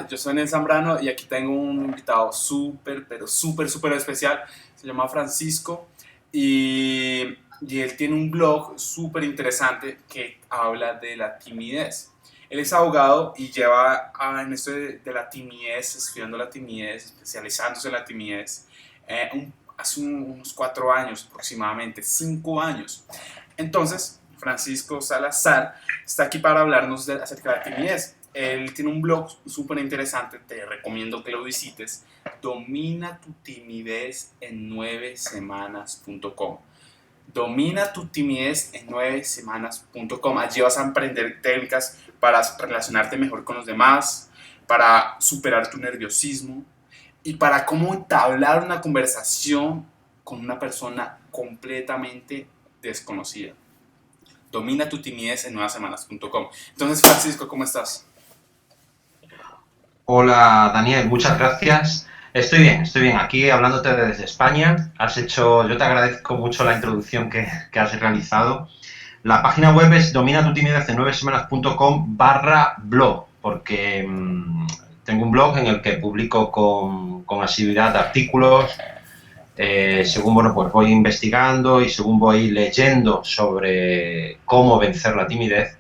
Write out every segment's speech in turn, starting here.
Yo soy Nel Zambrano y aquí tengo un invitado súper, pero súper especial. Se llama Francisco y, y él tiene un blog súper interesante que habla de la timidez. Él es abogado y lleva en esto de la timidez, estudiando la timidez, especializándose en la timidez, hace unos 4 años aproximadamente, 5 años. Entonces, Francisco Salazar está aquí para hablarnos acerca de la timidez. Él tiene un blog súper interesante, te recomiendo que lo visites, domina tu timidez en 9semanas.com. Domina tu timidez en 9semanas.com. Allí vas a aprender técnicas para relacionarte mejor con los demás, para superar tu nerviosismo y para cómo entablar una conversación con una persona completamente desconocida. Domina tu timidez en 9semanas.com. Entonces, Francisco, ¿cómo estás? Hola Daniel, muchas gracias. Estoy bien. Aquí hablándote desde España. Yo te agradezco mucho la introducción que has realizado. La página web es dominatutimidez en 9semanas.com/blog, porque tengo un blog en el que publico con asiduidad artículos, según bueno, pues voy investigando y según voy leyendo sobre cómo vencer la timidez.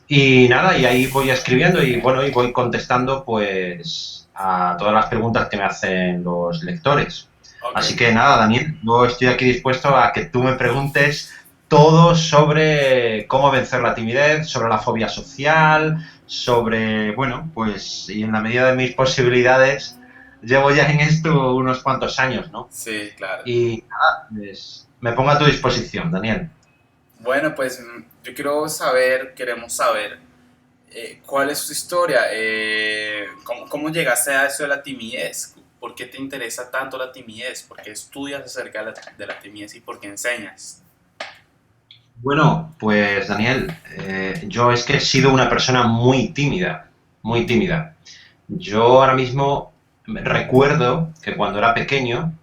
Y nada, y ahí voy escribiendo y bueno, y voy contestando pues a todas las preguntas que me hacen los lectores. Ok. Así que nada, Daniel, yo estoy aquí dispuesto a que tú me preguntes todo sobre cómo vencer la timidez, sobre la fobia social, sobre, bueno, pues, y en la medida de mis posibilidades, llevo ya en esto unos cuantos años, ¿no? Sí, claro. Y nada, pues, me pongo a tu disposición, Daniel. Bueno, pues yo queremos saber cuál es tu historia, cómo llegaste a eso de la timidez, por qué te interesa tanto la timidez, por qué estudias acerca de la timidez y por qué enseñas. Bueno, pues Daniel, yo es que he sido una persona muy tímida, muy tímida. Yo ahora mismo recuerdo que cuando era pequeño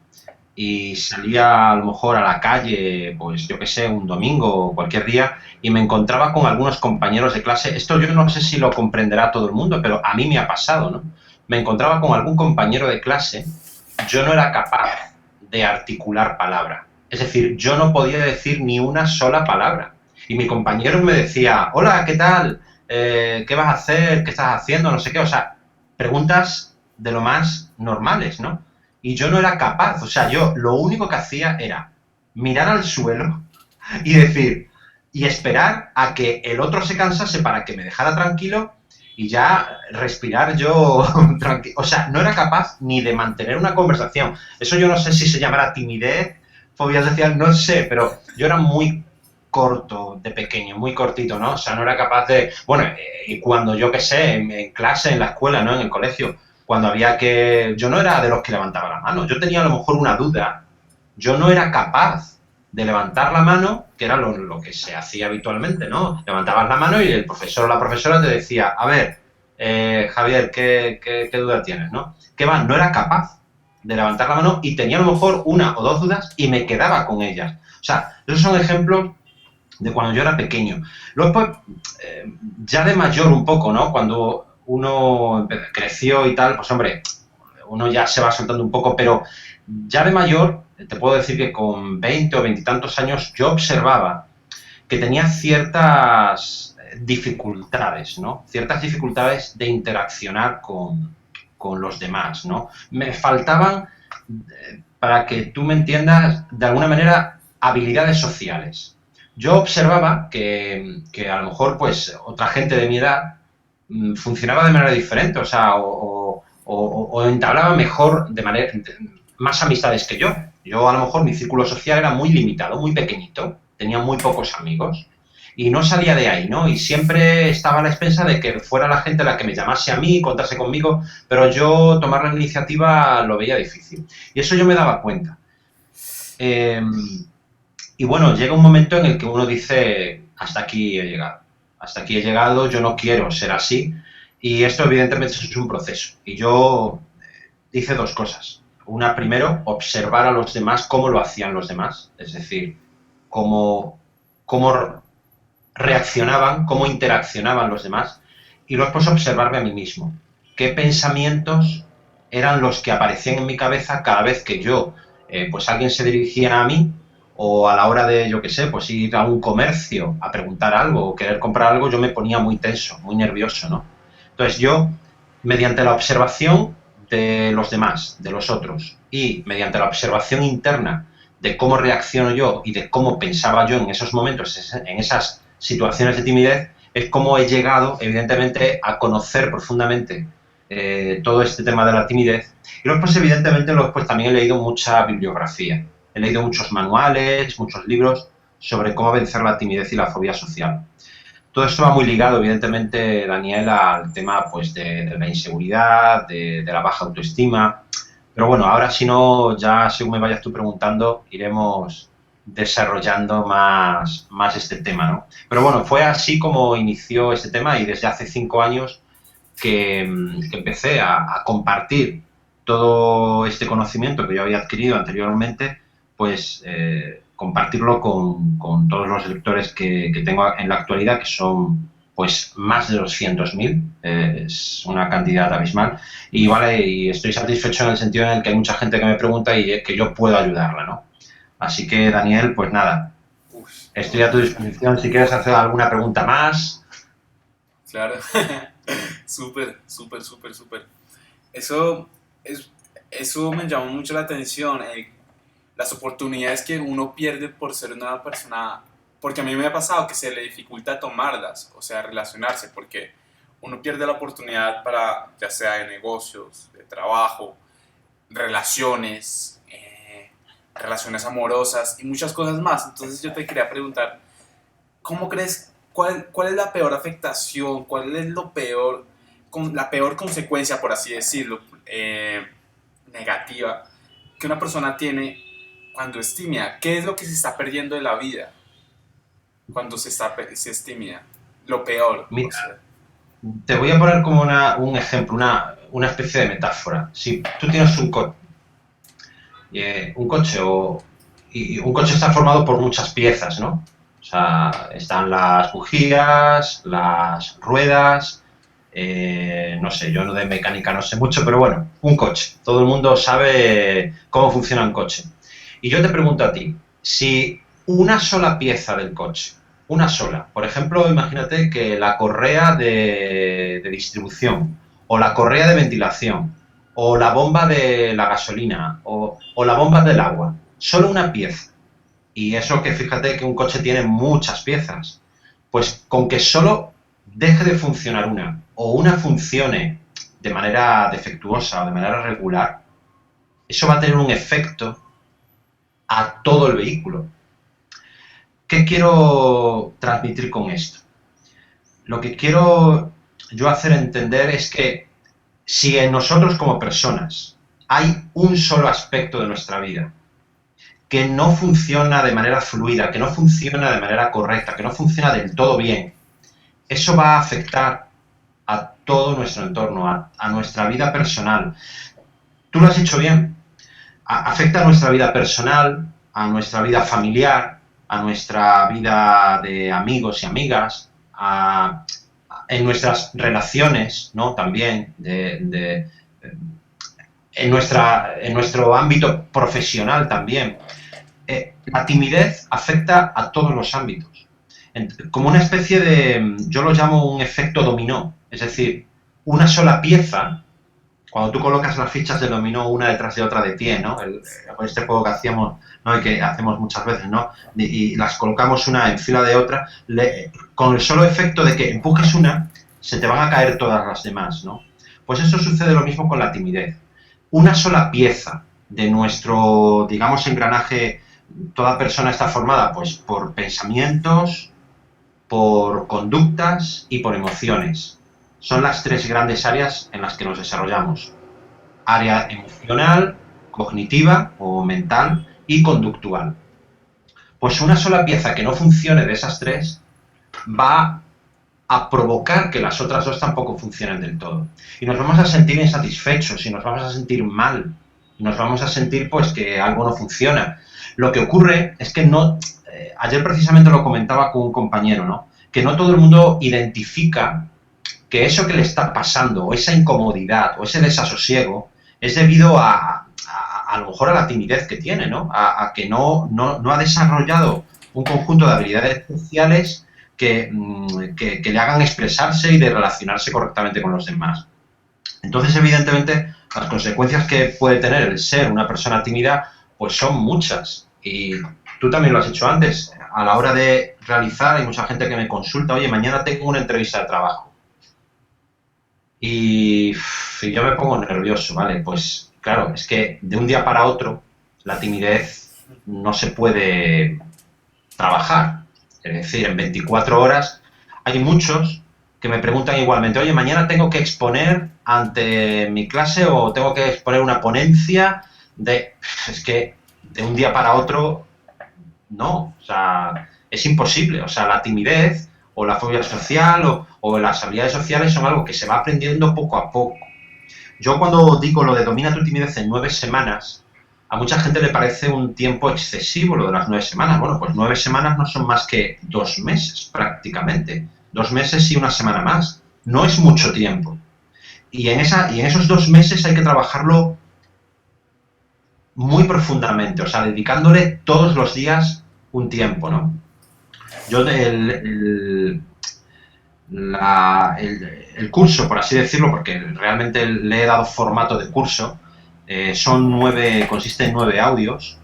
y salía a lo mejor a la calle, pues yo qué sé, un domingo o cualquier día, y me encontraba con algunos compañeros de clase. Esto yo no sé si lo comprenderá todo el mundo, pero a mí me ha pasado, ¿no? Me encontraba con algún compañero de clase, yo no era capaz de articular palabra. Es decir, yo no podía decir ni una sola palabra. Y mi compañero me decía, hola, ¿qué tal? ¿Qué vas a hacer? ¿Qué estás haciendo? No sé qué. O sea, preguntas de lo más normales, ¿no? Y yo no era capaz, o sea, yo lo único que hacía era mirar al suelo y decir, y esperar a que el otro se cansase para que me dejara tranquilo y ya respirar yo tranquilo. O sea, no era capaz ni de mantener una conversación. Eso yo no sé si se llamará timidez, fobia social, no sé, pero yo era muy corto de pequeño, muy cortito, ¿no? O sea, no era capaz de... Bueno, y cuando yo qué sé, en clase, en la escuela, ¿no? En el colegio, cuando había que... Yo no era de los que levantaba la mano, yo tenía a lo mejor una duda, yo no era capaz de levantar la mano, que era lo que se hacía habitualmente, ¿no? Levantabas la mano y el profesor o la profesora te decía, a ver, Javier, ¿qué duda tienes, no? ¿Qué va? No era capaz de levantar la mano y tenía a lo mejor una o dos dudas y me quedaba con ellas. O sea, esos son ejemplos de cuando yo era pequeño. Luego, pues, ya de mayor un poco, ¿no? Cuando uno creció y tal, pues hombre, uno ya se va soltando un poco, pero ya de mayor, te puedo decir que con 20 o 20 y tantos años yo observaba que tenía ciertas dificultades, ¿no? Ciertas dificultades de interaccionar con los demás, ¿no? Me faltaban, para que tú me entiendas, de alguna manera, habilidades sociales. Yo observaba que a lo mejor, pues, otra gente de mi edad funcionaba de manera diferente, o sea, o entablaba mejor de manera más amistades que yo. Yo a lo mejor mi círculo social era muy limitado, muy pequeñito, tenía muy pocos amigos y no salía de ahí, ¿no? Y siempre estaba a la expensa de que fuera la gente la que me llamase a mí, contase conmigo, pero yo tomar la iniciativa lo veía difícil. Y eso yo me daba cuenta. Eh, y bueno, llega un momento en el que uno dice, hasta aquí he llegado. Hasta aquí he llegado, yo no quiero ser así. Y esto evidentemente es un proceso. Y yo hice dos cosas. Una, primero, observar a los demás cómo lo hacían los demás. Es decir, cómo reaccionaban, cómo interaccionaban los demás. Y luego, pues, observarme a mí mismo. qué pensamientos eran los que aparecían en mi cabeza cada vez que yo, pues alguien se dirigía a mí, o a la hora de, yo qué sé, pues ir a un comercio a preguntar algo o querer comprar algo, yo me ponía muy tenso, muy nervioso, ¿no? Entonces yo, mediante la observación de los demás, de los otros, y mediante la observación interna de cómo reacciono yo y de cómo pensaba yo en esos momentos, en esas situaciones de timidez, es como he llegado, evidentemente, a conocer profundamente todo este tema de la timidez. Y luego, pues, evidentemente, luego, pues, también he leído mucha bibliografía. He leído muchos manuales, muchos libros sobre cómo vencer la timidez y la fobia social. Todo esto va muy ligado, evidentemente, Daniel, al tema pues, de la inseguridad, de la baja autoestima. Pero bueno, ahora si no, ya según me vayas tú preguntando, iremos desarrollando más este tema, ¿no? Pero bueno, fue así como inició este tema y desde hace 5 años que empecé a compartir todo este conocimiento que yo había adquirido anteriormente, pues compartirlo con todos los lectores que tengo en la actualidad, que son pues más de 200.000, es una cantidad abismal, y vale, y estoy satisfecho en el sentido en el que hay mucha gente que me pregunta y que yo puedo ayudarla, ¿no? Así que, Daniel, pues nada, Uf, estoy a tu disposición si quieres hacer alguna pregunta más. claro. Súper, súper, súper, súper. Eso, es, eso me llamó mucho la atención, las oportunidades que uno pierde por ser una persona, porque a mí me ha pasado que se le dificulta tomarlas, o sea, relacionarse, porque uno pierde la oportunidad para, ya sea de negocios, de trabajo, relaciones, relaciones amorosas y muchas cosas más. Entonces yo te quería preguntar, ¿cómo crees, cuál es la peor afectación, cuál es lo peor, la peor consecuencia, por así decirlo, negativa que una persona tiene cuando es tímida? ¿Qué es lo que se está perdiendo de la vida cuando se es tímida? Lo peor, o Mira, sea. te voy a poner como un ejemplo, una especie de metáfora. Si tú tienes un coche y un coche está formado por muchas piezas, ¿no? O sea, están las bujías, las ruedas, no sé, yo no de mecánica no sé mucho, pero bueno, un coche. Todo el mundo sabe cómo funciona un coche. Y yo te pregunto a ti, si una sola pieza del coche, una sola, por ejemplo, imagínate que la correa de distribución, o la correa de ventilación, o la bomba de la gasolina, o la bomba del agua, solo una pieza. Y eso que fíjate que un coche tiene muchas piezas. Pues con que solo deje de funcionar una, o una funcione de manera defectuosa o de manera regular, eso va a tener un efecto a todo el vehículo. ¿Qué quiero transmitir con esto? Lo que quiero yo hacer entender es que si en nosotros como personas hay un solo aspecto de nuestra vida que no funciona de manera fluida, que no funciona de manera correcta, que no funciona del todo bien, eso va a afectar a todo nuestro entorno, a nuestra vida personal. Tú lo has dicho bien, afecta a nuestra vida personal, a nuestra vida familiar, a nuestra vida de amigos y amigas, en nuestras relaciones, ¿no? También, en nuestro ámbito profesional también. La timidez afecta a todos los ámbitos. Como una especie de, yo lo llamo un efecto dominó, es decir, una sola pieza, cuando tú colocas las fichas de dominó una detrás de otra de pie, ¿no? Este juego que hacíamos, ¿no? Y que hacemos muchas veces, ¿no? Y las colocamos una en fila de otra, con el solo efecto de que empujes una, se te van a caer todas las demás, ¿no? Pues eso sucede lo mismo con la timidez. Una sola pieza de nuestro, digamos, engranaje, toda persona está formada pues por pensamientos, por conductas y por emociones. Son las tres grandes áreas en las que nos desarrollamos. Área emocional, cognitiva o mental y conductual. Pues una sola pieza que no funcione de esas tres va a provocar que las otras dos tampoco funcionen del todo. Y nos vamos a sentir insatisfechos, y nos vamos a sentir mal, y nos vamos a sentir pues que algo no funciona. Lo que ocurre es que no, ayer precisamente lo comentaba con un compañero, ¿no? Que no todo el mundo identifica que eso que le está pasando, o esa incomodidad, o ese desasosiego, es debido a lo mejor a la timidez que tiene, ¿no? A que no ha desarrollado un conjunto de habilidades sociales que le hagan expresarse y de relacionarse correctamente con los demás. Entonces, evidentemente, las consecuencias que puede tener el ser una persona tímida, pues son muchas. Y tú también lo has hecho antes. A la hora de realizar, hay mucha gente que me consulta, oye, mañana tengo una entrevista de trabajo. Y yo me pongo nervioso, ¿vale? Pues claro, es que de un día para otro la timidez no se puede trabajar. Es decir, en 24 horas hay muchos que me preguntan igualmente, oye, mañana tengo que exponer ante mi clase o tengo que exponer una ponencia de... Es que de un día para otro, no, o sea, es imposible. O sea, la timidez o la fobia social o las habilidades sociales son algo que se va aprendiendo poco a poco. Yo cuando digo lo de domina tu timidez en 9 semanas, a mucha gente le parece un tiempo excesivo lo de las 9 semanas. Bueno, pues 9 semanas no son más que 2 meses prácticamente. 2 meses y una semana más. No es mucho tiempo. Y en esos 2 meses hay que trabajarlo muy profundamente, o sea, dedicándole todos los días un tiempo, ¿no? Yo el curso, por así decirlo, porque realmente le he dado formato de curso, consiste en 9 audios,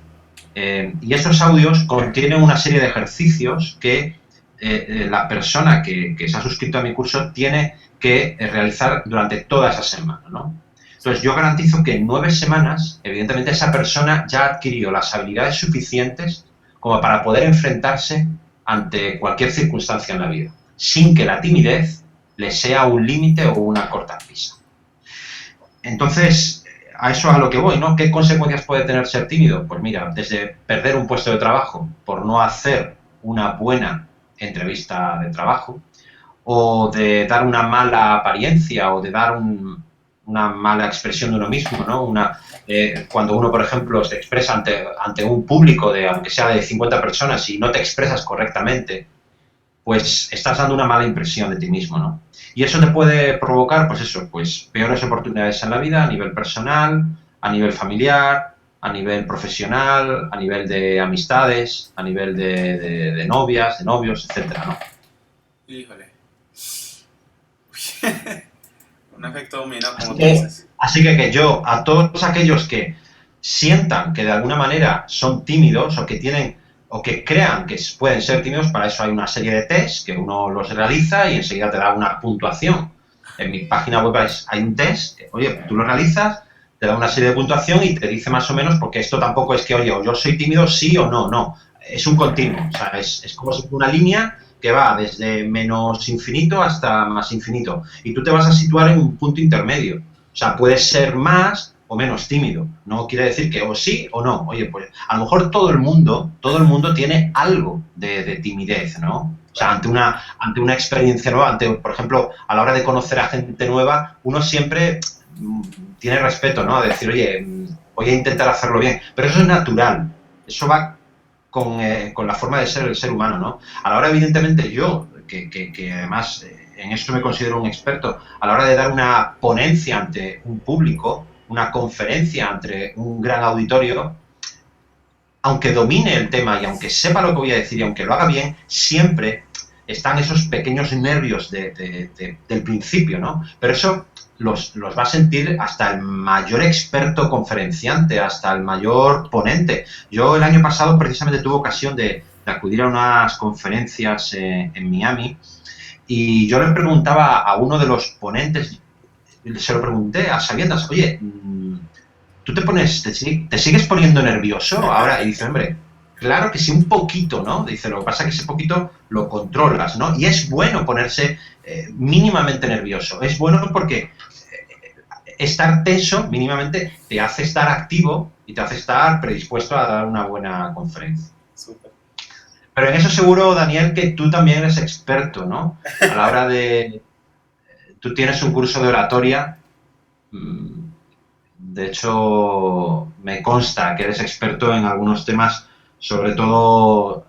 y esos audios contienen una serie de ejercicios que la persona que se ha suscrito a mi curso tiene que realizar durante toda esa semana, ¿no? Entonces, yo garantizo que en 9 semanas, evidentemente, esa persona ya ha adquirido las habilidades suficientes como para poder enfrentarse ante cualquier circunstancia en la vida, sin que la timidez le sea un límite o una cortapisa. Entonces, a eso a lo que voy, ¿no? ¿Qué consecuencias puede tener ser tímido? Pues mira, desde perder un puesto de trabajo por no hacer una buena entrevista de trabajo, o de dar una mala apariencia, o de dar una mala expresión de uno mismo, ¿no? Cuando uno, por ejemplo, se expresa ante un público aunque sea de 50 personas y no te expresas correctamente, pues estás dando una mala impresión de ti mismo, ¿no? Y eso te puede provocar, pues eso, pues peores oportunidades en la vida a nivel personal, a nivel familiar, a nivel profesional, a nivel de amistades, a nivel de novias, de novios, etcétera, ¿no? Híjole. Un efecto dominó, como tú Que, dices. así que yo, a todos aquellos que sientan que de alguna manera son tímidos o que crean que pueden ser tímidos, para eso hay una serie de test que uno los realiza y enseguida te da una puntuación. En mi página web hay un test, que, oye, tú lo realizas, te da una serie de puntuación y te dice más o menos, porque esto tampoco es que, oye, yo soy tímido sí o no, no. Es un continuo, o sea, es como si fuera una línea que va desde menos infinito hasta más infinito. Y tú te vas a situar en un punto intermedio. O sea, puedes ser más o menos tímido. No quiere decir que o sí o no. Oye, pues a lo mejor todo el mundo tiene algo de timidez, ¿no? O sea, ante una experiencia nueva, por ejemplo, a la hora de conocer a gente nueva, uno siempre tiene respeto, ¿no? A decir, oye, voy a intentar hacerlo bien. Pero eso es natural. Eso va con la forma de ser el ser humano, ¿no? A la hora, evidentemente, yo, que además en esto me considero un experto, a la hora de dar una ponencia ante un público, una conferencia ante un gran auditorio, aunque domine el tema y aunque sepa lo que voy a decir y aunque lo haga bien, siempre están esos pequeños nervios del principio, ¿no? Pero eso los va a sentir hasta el mayor experto conferenciante, hasta el mayor ponente. Yo el año pasado precisamente tuve ocasión de acudir a unas conferencias en Miami y yo le preguntaba a uno de los ponentes, se lo pregunté a sabiendas, oye, ¿tú te sigues poniendo nervioso ahora? Y dice, hombre, claro que sí, un poquito, ¿no? Dice, lo que pasa es que ese poquito lo controlas, ¿no? Y es bueno ponerse mínimamente nervioso. Es bueno porque estar tenso mínimamente te hace estar activo y te hace estar predispuesto a dar una buena conferencia. Súper. Pero en eso seguro, Daniel, que tú también eres experto, ¿no? A la hora de... Tú tienes un curso de oratoria. De hecho, me consta que eres experto en algunos temas, sobre todo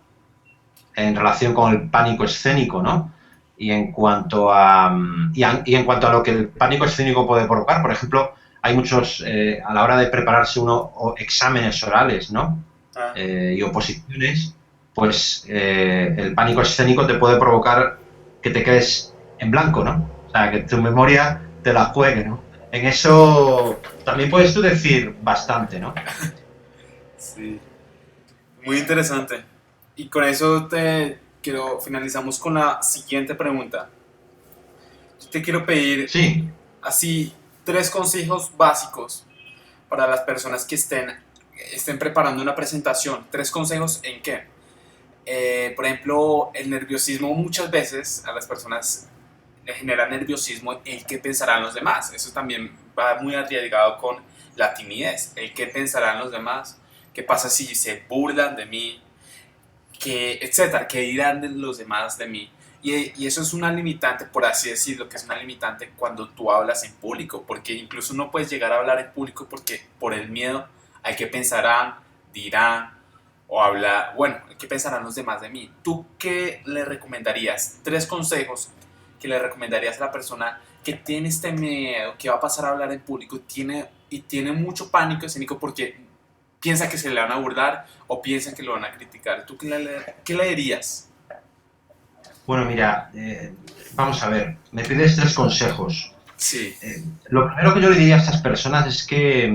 en relación con el pánico escénico, ¿no? Y en cuanto a, y en cuanto a lo que el pánico escénico puede provocar, por ejemplo, hay muchos, a la hora de prepararse uno exámenes orales, ¿no? Ah, Y oposiciones, pues el pánico escénico te puede provocar que te quedes en blanco, ¿no? O sea, que tu memoria te la juegue, ¿no? En eso también puedes tú decir bastante, ¿no? sí. Muy interesante. Y con eso finalizamos con la siguiente pregunta. Yo te quiero pedir Sí, así tres consejos básicos para las personas que estén preparando una presentación. Tres consejos en qué. Por ejemplo, el nerviosismo muchas veces a las personas le genera nerviosismo el que pensarán los demás. Eso también va muy arriesgado con la timidez. El que pensarán los demás. ¿Qué pasa si se burlan de mí? Etcétera, qué dirán de los demás de mí. Y eso es una limitante, por así decirlo, que es una limitante cuando tú hablas en público, porque incluso no puedes llegar a hablar en público porque por el miedo al que pensarán, dirán, o hablar, bueno, qué pensarán los demás de mí. ¿Tú qué le recomendarías? Tres consejos que le recomendarías a la persona que tiene este miedo, que va a pasar a hablar en público y tiene mucho pánico escénico porque piensa que se le van a burlar o piensan que lo van a criticar. ¿Tú qué le dirías? bueno, mira, vamos a ver, me pides tres consejos. Sí, Lo primero que yo le diría a estas personas es que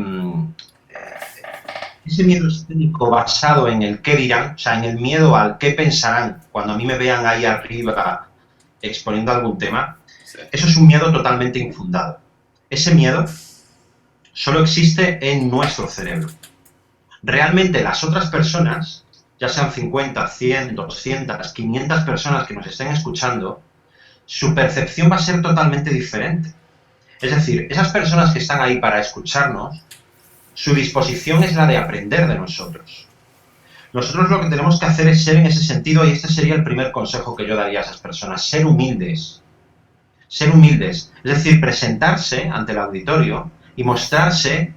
ese miedo escénico basado en el qué dirán, o sea, en el miedo al qué pensarán cuando a mí me vean ahí arriba exponiendo algún tema, sí. eso es un miedo totalmente infundado. Ese miedo solo existe en nuestro cerebro. Realmente las otras personas, ya sean 50, 100, 200, 500 personas que nos estén escuchando, su percepción va a ser totalmente diferente. Es decir, esas personas que están ahí para escucharnos, su disposición es la de aprender de nosotros. Nosotros lo que tenemos que hacer es ser en ese sentido, y este sería el primer consejo que yo daría a esas personas, ser humildes. Ser humildes, es decir, presentarse ante el auditorio y mostrarse,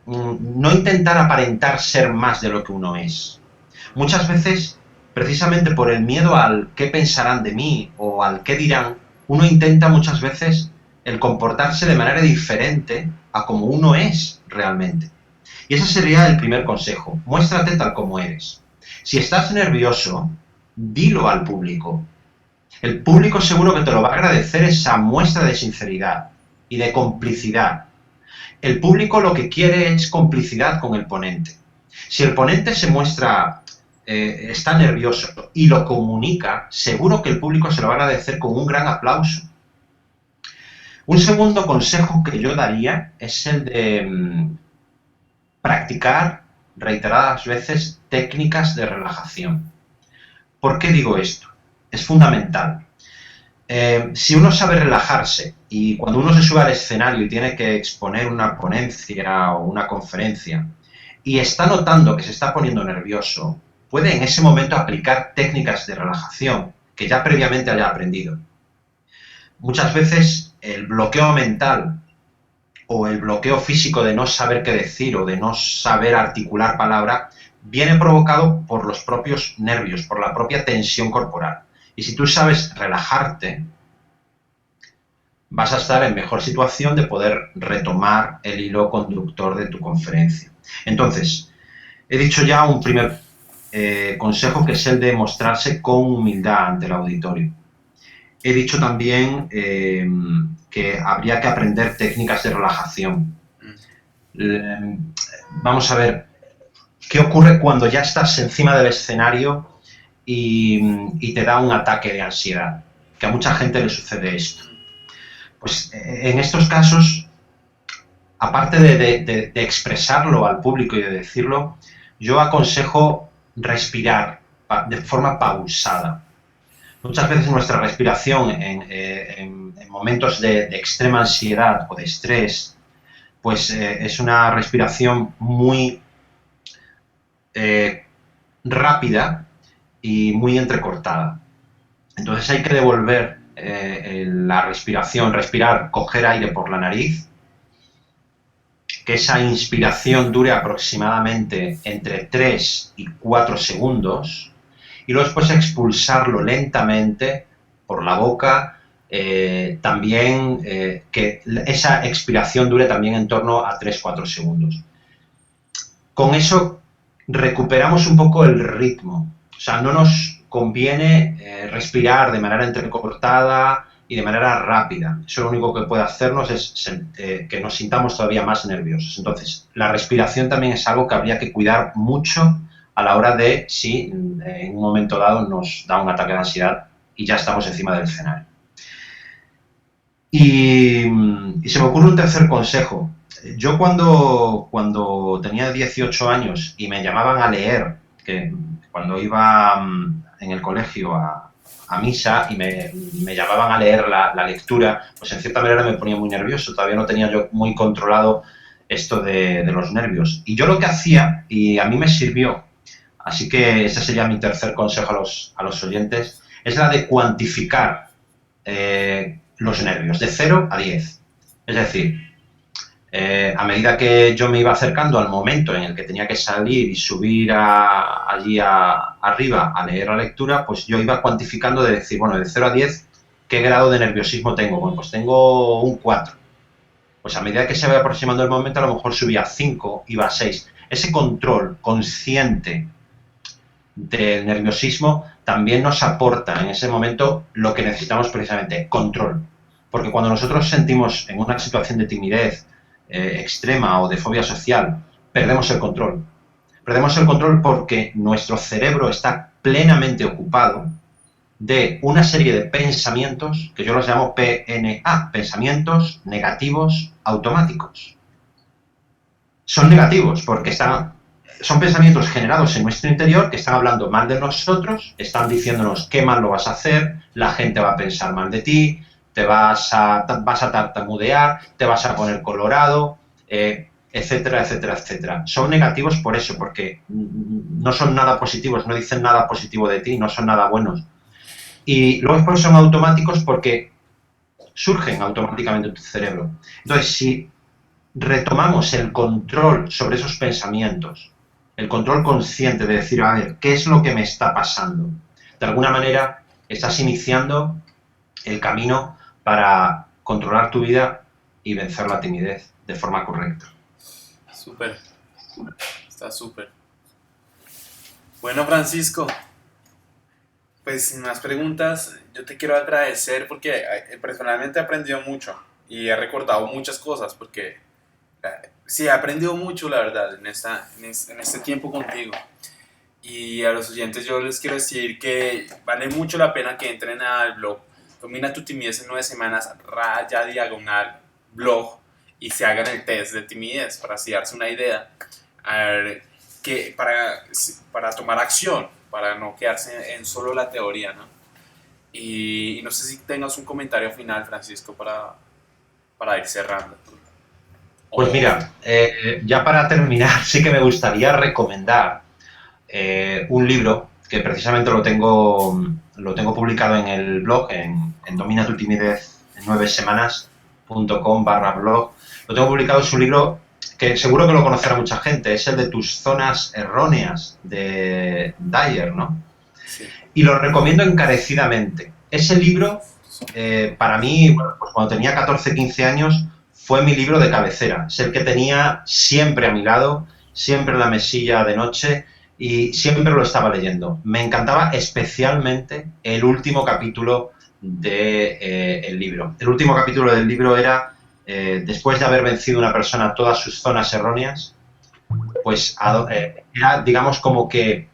no intentar aparentar ser más de lo que uno es. Muchas veces, precisamente por el miedo al qué pensarán de mí o al qué dirán, uno intenta muchas veces el comportarse de manera diferente a como uno es realmente. Y ese sería el primer consejo, muéstrate tal como eres. Si estás nervioso, dilo al público. El público seguro que te lo va a agradecer esa muestra de sinceridad y de complicidad. El público lo que quiere es complicidad con el ponente. Si el ponente se muestra, está nervioso y lo comunica, seguro que el público se lo va a agradecer con un gran aplauso. Un segundo consejo que yo daría es el de practicar reiteradas veces técnicas de relajación. ¿Por qué digo esto? Es fundamental. Si uno sabe relajarse y cuando uno se sube al escenario y tiene que exponer una ponencia o una conferencia y está notando que se está poniendo nervioso, puede en ese momento aplicar técnicas de relajación que ya previamente haya aprendido. Muchas veces el bloqueo mental o el bloqueo físico de no saber qué decir o de no saber articular palabra viene provocado por los propios nervios, por la propia tensión corporal. Y si tú sabes relajarte, vas a estar en mejor situación de poder retomar el hilo conductor de tu conferencia. Entonces, he dicho ya un primer consejo que es el de mostrarse con humildad ante el auditorio. He dicho también que habría que aprender técnicas de relajación. Vamos a ver, ¿qué ocurre cuando ya estás encima del escenario y te da un ataque de ansiedad? Que a mucha gente le sucede esto. Pues en estos casos, aparte de expresarlo al público y de decirlo, yo aconsejo respirar de forma pausada. Muchas veces nuestra respiración en momentos de extrema ansiedad o de estrés, pues es una respiración muy rápida y muy entrecortada. Entonces hay que devolver la respiración, respirar, coger aire por la nariz, que esa inspiración dure aproximadamente entre 3 y 4 segundos y luego después expulsarlo lentamente por la boca, también que esa expiración dure también en torno a 3-4 segundos. Con eso recuperamos un poco el ritmo. O sea, no nos conviene respirar de manera entrecortada y de manera rápida. Eso lo único que puede hacernos es que nos sintamos todavía más nerviosos. Entonces, la respiración también es algo que habría que cuidar mucho a la hora de si en un momento dado nos da un ataque de ansiedad y ya estamos encima del escenario. Y se me ocurre un tercer consejo. Yo cuando tenía 18 años y me llamaban a leer, que cuando iba en el colegio a misa y me llamaban a leer la lectura, pues en cierta manera me ponía muy nervioso, todavía no tenía yo muy controlado esto de los nervios. Y yo lo que hacía, y a mí me sirvió, así que ese sería mi tercer consejo a los oyentes, es la de cuantificar los nervios, de 0 a 10. Es decir, a medida que yo me iba acercando al momento en el que tenía que salir y subir allí arriba a leer la lectura, pues yo iba cuantificando de decir, bueno, de 0 a 10, ¿qué grado de nerviosismo tengo? Bueno, pues tengo un 4. Pues a medida que se va aproximando el momento, a lo mejor subía a 5, iba a 6. Ese control consciente del nerviosismo también nos aporta en ese momento lo que necesitamos precisamente, control. Porque cuando nosotros sentimos en una situación de timidez extrema o de fobia social, perdemos el control. Perdemos el control porque nuestro cerebro está plenamente ocupado de una serie de pensamientos que yo los llamo PNA, pensamientos negativos automáticos. Son negativos porque son pensamientos generados en nuestro interior que están hablando mal de nosotros, están diciéndonos qué mal lo vas a hacer, la gente va a pensar mal de ti, te vas a tartamudear, te vas a poner colorado, etcétera, etcétera, etcétera. Son negativos por eso, porque no son nada positivos, no dicen nada positivo de ti, no son nada buenos. Y luego después son automáticos porque surgen automáticamente en tu cerebro. Entonces, si retomamos el control sobre esos pensamientos, el control consciente de decir, a ver, ¿qué es lo que me está pasando? De alguna manera, estás iniciando el camino para controlar tu vida y vencer la timidez de forma correcta. Súper, está súper. Bueno, Francisco, pues sin más preguntas, yo te quiero agradecer porque personalmente he aprendido mucho y he recordado muchas cosas porque sí, he aprendido mucho, la verdad, en este tiempo contigo. Y a los oyentes yo les quiero decir que vale mucho la pena que entren al blog Domina tu timidez en 9 semanas, raya diagonal blog, y se hagan el test de timidez para así darse una idea a ver, para tomar acción, para no quedarse en solo la teoría, ¿no? Y no sé si tengas un comentario final, Francisco, para ir cerrando. Pues mira, ya para terminar, sí que me gustaría recomendar un libro que precisamente lo tengo publicado en el blog, en Domina tu timidez en 9semanas.com/blog. Lo tengo publicado, es un libro que seguro que lo conocerá mucha gente, es el de Tus zonas erróneas, de Dyer, ¿no? Sí. Y lo recomiendo encarecidamente. Ese libro, para mí, bueno, pues cuando tenía 14-15 años, fue mi libro de cabecera. Es el que tenía siempre a mi lado, siempre en la mesilla de noche, y siempre lo estaba leyendo. Me encantaba especialmente el último capítulo del libro. El último capítulo del libro era, después de haber vencido una persona todas sus zonas erróneas, pues era, digamos, como que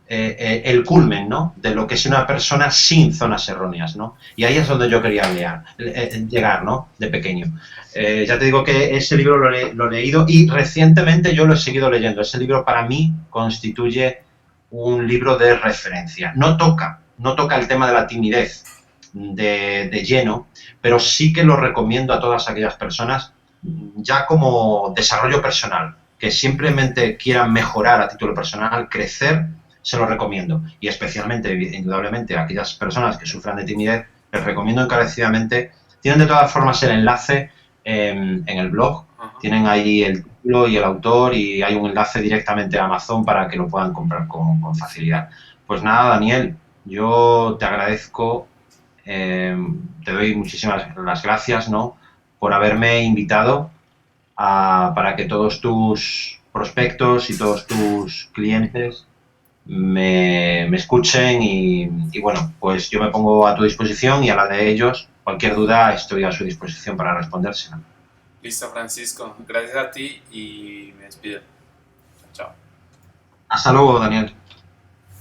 el culmen, ¿no?, de lo que es una persona sin zonas erróneas, ¿no? Y ahí es donde yo quería llegar, ¿no?, de pequeño. Ya te digo que ese libro lo he leído y recientemente yo lo he seguido leyendo. Ese libro para mí constituye un libro de referencia. No toca el tema de la timidez de lleno, pero sí que lo recomiendo a todas aquellas personas ya como desarrollo personal, que simplemente quieran mejorar a título personal, crecer, se lo recomiendo. Y especialmente, indudablemente, a aquellas personas que sufran de timidez, les recomiendo encarecidamente. Tienen de todas formas el enlace en el blog, tienen ahí el título y el autor y hay un enlace directamente a Amazon para que lo puedan comprar con facilidad. Pues nada, Daniel, yo te agradezco te doy muchísimas las gracias, ¿no? Por haberme invitado para que todos tus prospectos y todos tus clientes me escuchen y bueno, pues yo me pongo a tu disposición y a la de ellos. Cualquier duda estoy a su disposición para respondérsela. Listo, Francisco. Gracias a ti y me despido. Chao. Hasta luego, Daniel.